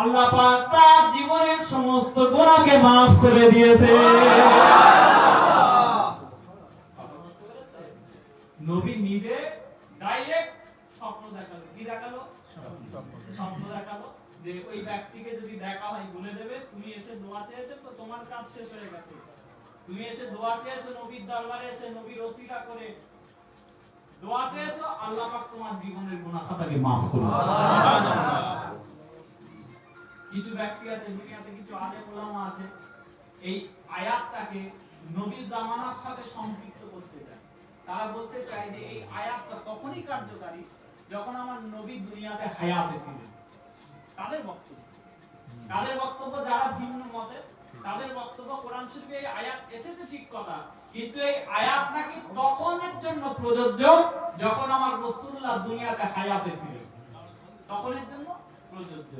আল্লাহ পাক তার জীবনের সমস্ত গুনাহকে maaf করে দিয়েছে। নবী নিজে ডাইরেক্ট স্বপ্ন দেখালো। কি দেখালো? স্বপ্ন দেখালো যে ওই ব্যক্তিকে যদি দেখা হয় বলে দেবে তুমি এসে দোয়া চেয়েছো তো তোমার কাজ শেষ হয়ে গেছে। তুমি এসে দোয়া চেয়েছো নবীর দরবারে এসে নবীর ওসিলা করে দোয়া চেয়েছো, আল্লাহ পাক তোমার জীবনের গুনাহ খাতাকে maaf করবে। সুবহানাল্লাহ। কিছু ব্যক্তি আছে দুনিয়াতে, কিছু আলেম ওলামা আছে, এই আয়াতটাকে নবী জামানার সাথে সম্পৃক্ত করতে চায়। তারা বলতে চায় যে এই আয়াতটা তখনই কার্যকারী যখন আমার নবী দুনিয়াতে হায়াতে ছিলেন। তাদের বক্তব্য, যারা ভিন্ন মতের তাদের বক্তব্য কোরআন শরীফে এই আয়াত এসেছে ঠিক কথা, কিন্তু এই আয়াত নাকি তখনের জন্য প্রযোজ্য যখন আমার রাসূলুল্লাহ দুনিয়াতে হায়াতে ছিলেন, তখনের জন্য প্রযোজ্য।